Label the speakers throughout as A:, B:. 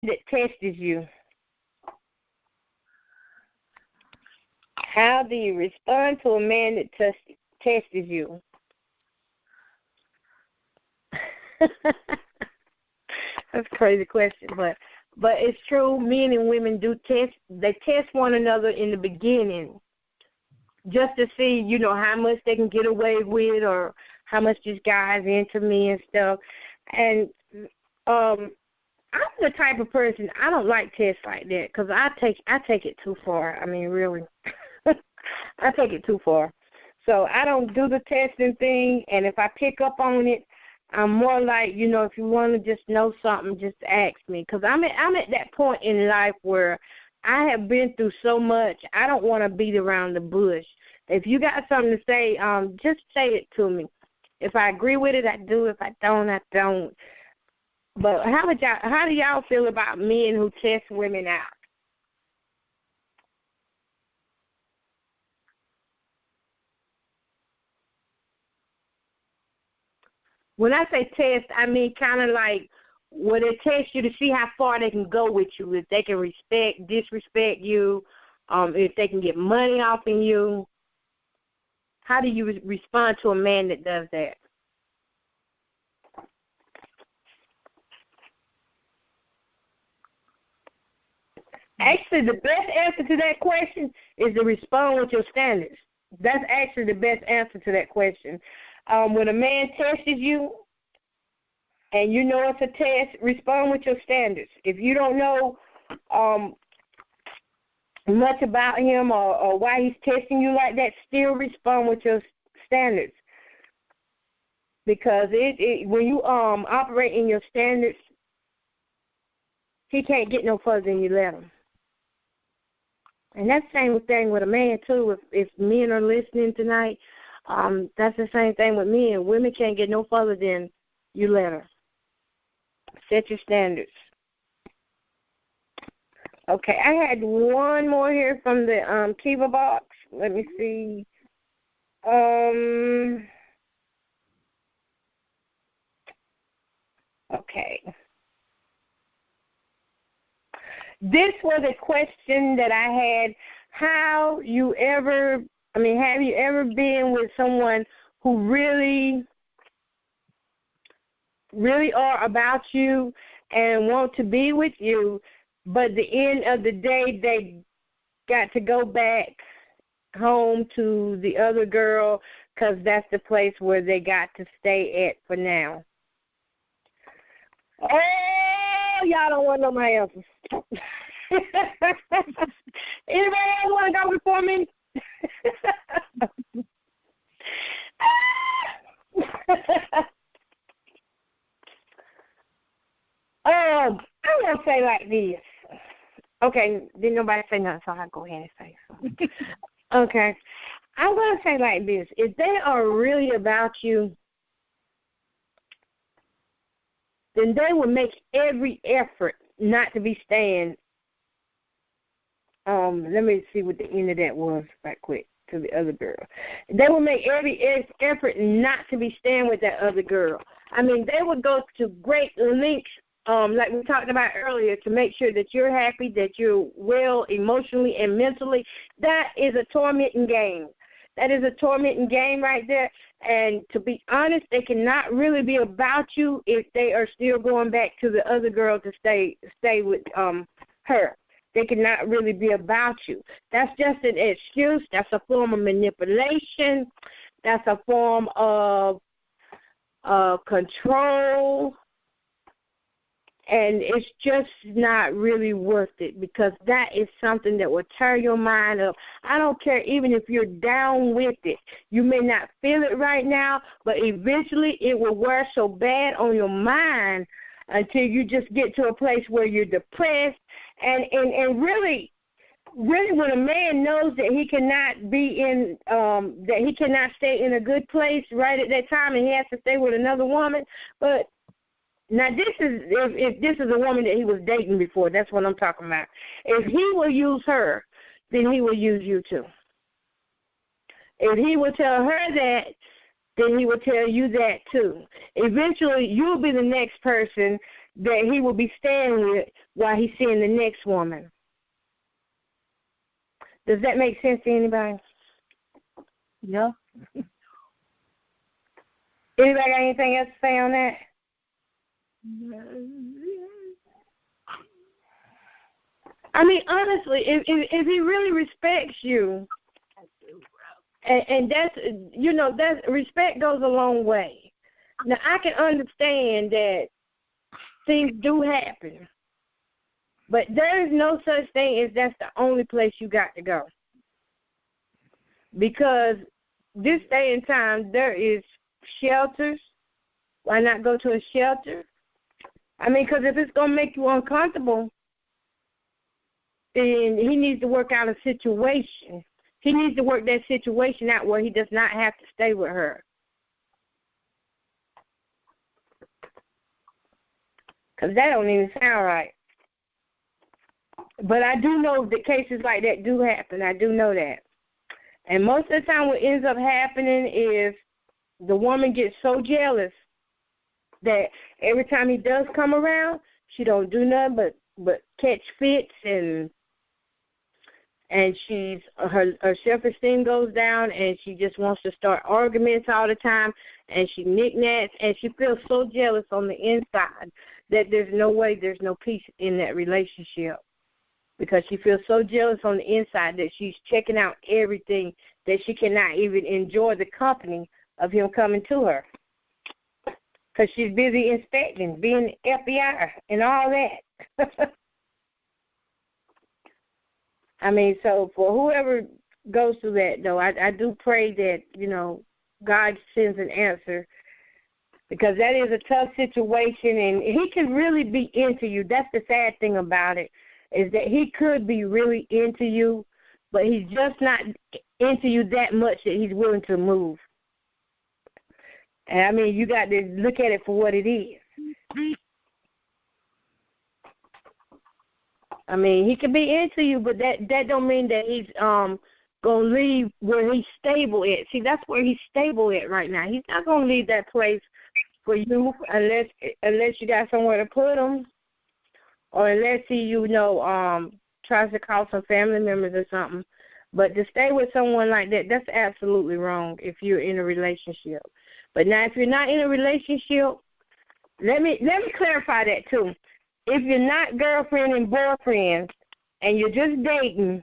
A: that tests you, how do you respond to a man that tests you? That's a crazy question, but it's true. Men and women do test. They test one another in the beginning, just to see, how much they can get away with, or how much this guy's into me and stuff. And I'm the type of person, I don't like tests like that, because I take it too far. I mean, really, I take it too far. So I don't do the testing thing, and if I pick up on it, I'm more like, if you want to just know something, just ask me. Because I'm at that point in life where I have been through so much, I don't want to beat around the bush. If you got something to say, just say it to me. If I agree with it, I do. If I don't, I don't. But how do y'all feel about men who test women out? When I say test, I mean kind of like where they test you to see how far they can go with you, if they can disrespect you, if they can get money off of you. How do you respond to a man that does that? Actually, the best answer to that question is to respond with your standards. That's actually the best answer to that question. When a man tests you and you know it's a test, respond with your standards. If you don't know much about him or why he's testing you like that, still respond with your standards. Because when you operate in your standards, he can't get no further than you let him. And that's the same thing with a man, too. If men are listening tonight, that's the same thing with men. Women can't get no further than you let her. Set your standards. Okay, I had one more here from the Kiva box. Let me see. Okay. This was a question that I had. Have you ever been with someone who really, really are about you and want to be with you, but at the end of the day, they got to go back home to the other girl because that's the place where they got to stay at for now? Oh, y'all don't want to know my answers. Anybody else want to go before me? I'm going to say like this. Okay, didn't nobody say nothing, so I'll go ahead and say something. Okay, I'm going to say like this. If they are really about you, then they will make every effort not to be staying. Let me see what the end of that was right quick to the other girl. They will make every effort not to be staying with that other girl. I mean, they would go to great lengths, like we talked about earlier, to make sure that you're happy, that you're well emotionally and mentally. That is a tormenting game. That is a tormenting game right there. And to be honest, they cannot really be about you if they are still going back to the other girl to stay with her. They cannot really be about you. That's just an excuse. That's a form of manipulation. That's a form of control. And it's just not really worth it, because that is something that will tear your mind up. I don't care even if you're down with it. You may not feel it right now, but eventually it will wear so bad on your mind until you just get to a place where you're depressed. And really when a man knows that he cannot be in, that he cannot stay in a good place right at that time and he has to stay with another woman. But now this is, if this is a woman that he was dating before, that's what I'm talking about. If he will use her, then he will use you too. If he will tell her that, then he will tell you that too. Eventually, you'll be the next person that he will be staying with while he's seeing the next woman. Does that make sense to anybody?
B: Yeah.
A: Anybody got anything else to say on that? I mean, honestly, if he really respects you, and that's, that's, respect goes a long way. Now, I can understand that things do happen, but there is no such thing as that's the only place you got to go. Because this day and time, there is shelters. Why not go to a shelter? I mean, because if it's going to make you uncomfortable, then he needs to work out a situation. He needs to work that situation out where he does not have to stay with her. Because that don't even sound right. But I do know that cases like that do happen. I do know that. And most of the time what ends up happening is the woman gets so jealous that every time he does come around, she don't do nothing but catch fits, and she's her self-esteem goes down, and she just wants to start arguments all the time, and she knickknacks, and she feels so jealous on the inside that there's no way, there's no peace in that relationship, because she feels so jealous on the inside that she's checking out everything, that she cannot even enjoy the company of him coming to her, because she's busy inspecting, being FBI and all that. I mean, so for whoever goes through that, though, I do pray that, God sends an answer, because that is a tough situation, and he can really be into you. That's the sad thing about it, is that he could be really into you, but he's just not into you that much that he's willing to move. And, I mean, you got to look at it for what it is. I mean, he could be into you, but that don't mean that he's going to leave where he's stable at. See, that's where he's stable at right now. He's not going to leave that place for you unless you got somewhere to put him, or unless he, tries to call some family members or something. But to stay with someone like that, that's absolutely wrong if you're in a relationship. But now, if you're not in a relationship, let me clarify that too. If you're not girlfriend and boyfriend and you're just dating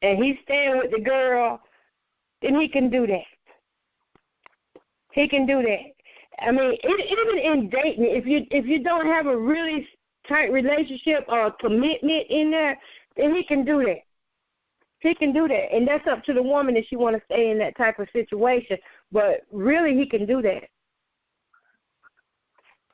A: and he's staying with the girl, then he can do that. He can do that. I mean, even in dating, if you don't have a really tight relationship or commitment in there, then he can do that. He can do that. And that's up to the woman if she want to stay in that type of situation. But really, he can do that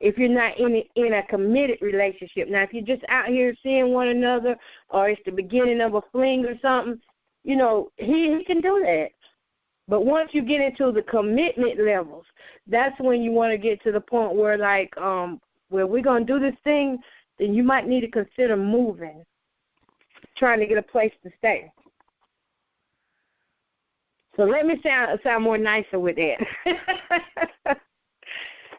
A: if you're not in a committed relationship. Now, if you're just out here seeing one another, or it's the beginning of a fling or something, he can do that. But once you get into the commitment levels, that's when you want to get to the point where, where we're going to do this thing, then you might need to consider moving, trying to get a place to stay. So let me sound more nicer with that.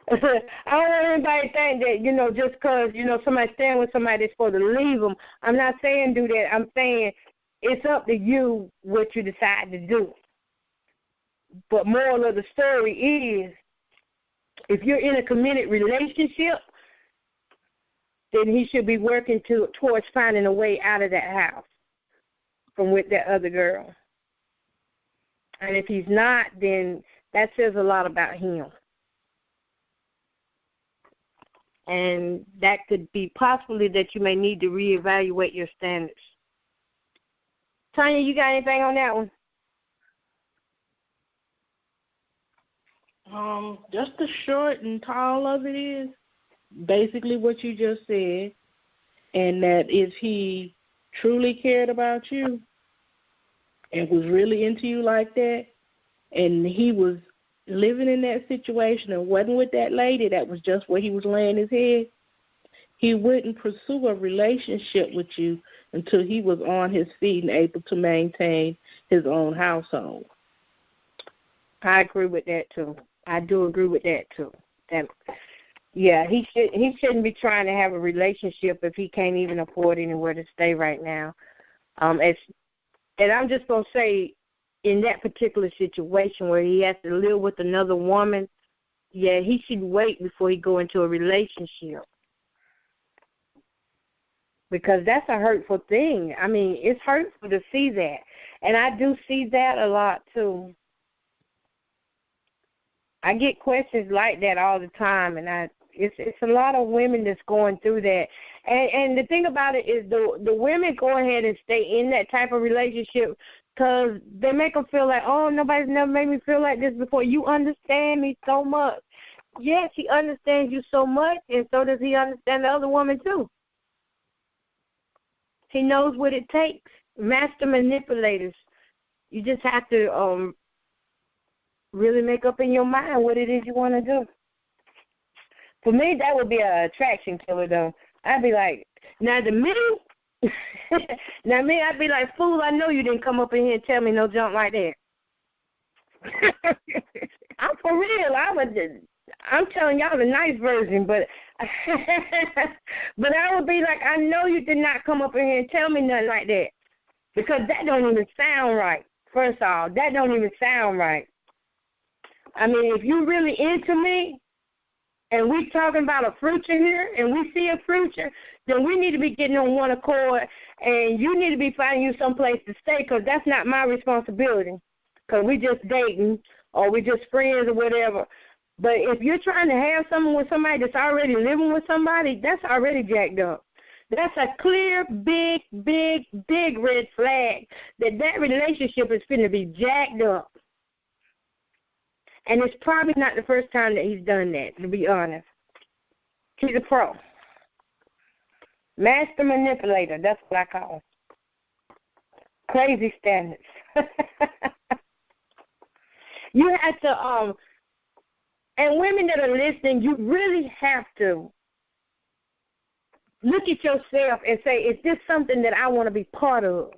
A: I don't want anybody to think that, just because, somebody's staying with somebody that's supposed to leave them. I'm not saying do that. I'm saying it's up to you what you decide to do. But moral of the story is, if you're in a committed relationship, then he should be working towards finding a way out of that house from with that other girl. And if he's not, then that says a lot about him. And that could be possibly that you may need to reevaluate your standards. Tanya, you got anything on that one?
B: Just the short and tall of it is basically what you just said, and that if he truly cared about you and was really into you like that, and he was living in that situation and wasn't with that lady, that was just where he was laying his head, he wouldn't pursue a relationship with you until he was on his feet and able to maintain his own household.
A: I agree with that, too. I do agree with that, too. Yeah, he shouldn't be trying to have a relationship if he can't even afford anywhere to stay right now. And I'm just gonna say, in that particular situation where he has to live with another woman, yeah, he should wait before he go into a relationship, because that's a hurtful thing. I mean, it's hurtful to see that, and I do see that a lot too. I get questions like that all the time, and it's a lot of women that's going through that. And the thing about it is the women go ahead and stay in that type of relationship because they make them feel like, oh, nobody's never made me feel like this before. You understand me so much. Yes, he understands you so much, and so does he understand the other woman too. He knows what it takes. Master manipulators. You just have to really make up in your mind what it is you want to do. For me, that would be an attraction killer, though. I'd be like, now I'd be like, fool, I know you didn't come up in here and tell me no junk like that. I'm for real. I'm telling y'all the nice version, but but I would be like, I know you did not come up in here and tell me nothing like that, because that don't even sound right. First of all, that don't even sound right. I mean, if you really into me, and we talking about a future here, and we see a future, then we need to be getting on one accord, and you need to be finding you someplace to stay, because that's not my responsibility, because we just dating or we just friends or whatever. But if you're trying to have something with somebody that's already living with somebody, that's already jacked up. That's a clear, big, big, big red flag that relationship is going to be jacked up. And it's probably not the first time that he's done that, to be honest. He's a pro. Master manipulator, that's what I call him. Crazy standards. You have to, and women that are listening, you really have to look at yourself and say, is this something that I want to be part of?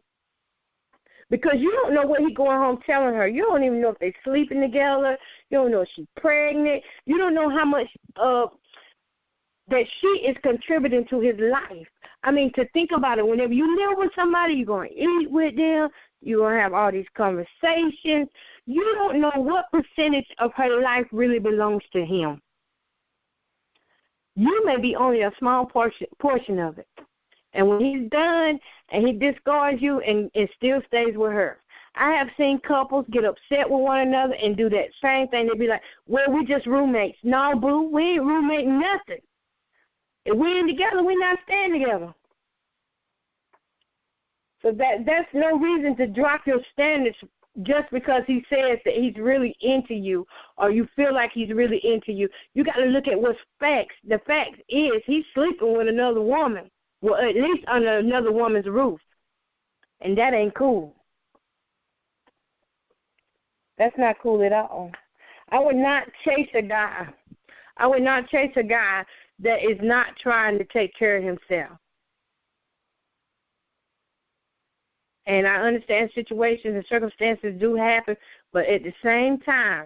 A: Because you don't know what he's going home telling her. You don't even know if they're sleeping together. You don't know if she's pregnant. You don't know how much that she is contributing to his life. I mean, to think about it, whenever you live with somebody, you're going to eat with them. You're going to have all these conversations. You don't know what percentage of her life really belongs to him. You may be only a small portion of it. And when he's done and he discards you and still stays with her. I have seen couples get upset with one another and do that same thing. They'll be like, well, we're just roommates. No, boo, we ain't roommating nothing. If we ain't together, we're not staying together. So that's no reason to drop your standards just because he says that he's really into you or you feel like he's really into you. You got to look at what's facts. The fact is he's sleeping with another woman. Well, at least under another woman's roof. And that ain't cool. That's not cool at all. I would not chase a guy. I would not chase a guy that is not trying to take care of himself. And I understand situations and circumstances do happen, but at the same time,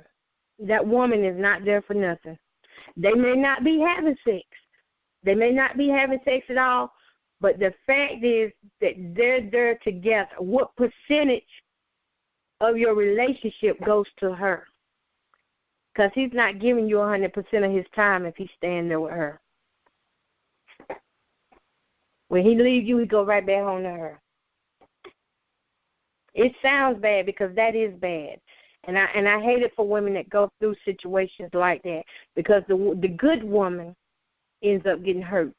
A: that woman is not there for nothing. They may not be having sex. They may not be having sex at all, but the fact is that they're there together. What percentage of your relationship goes to her? Because he's not giving you 100% of his time if he's staying there with her. When he leaves you, he go right back home to her. It sounds bad because that is bad. And I hate it for women that go through situations like that, because the good woman ends up getting hurt.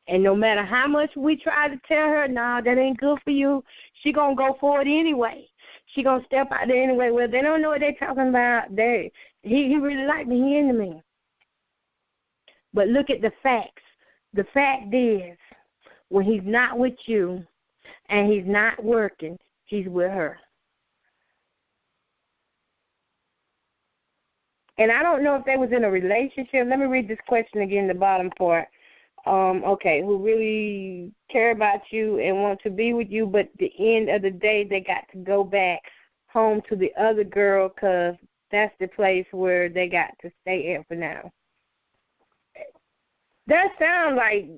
A: And no matter how much we try to tell her, no, that ain't good for you, she going to go for it anyway. She going to step out there anyway. Well, they don't know what they're talking about. He really like me. He into me. But look at the facts. The fact is, when he's not with you and he's not working, he's with her. And I don't know if they was in a relationship. Let me read this question again, the bottom part. Okay, who really care about you and want to be with you, but at the end of the day, they got to go back home to the other girl because that's the place where they got to stay at for now. that sounds like,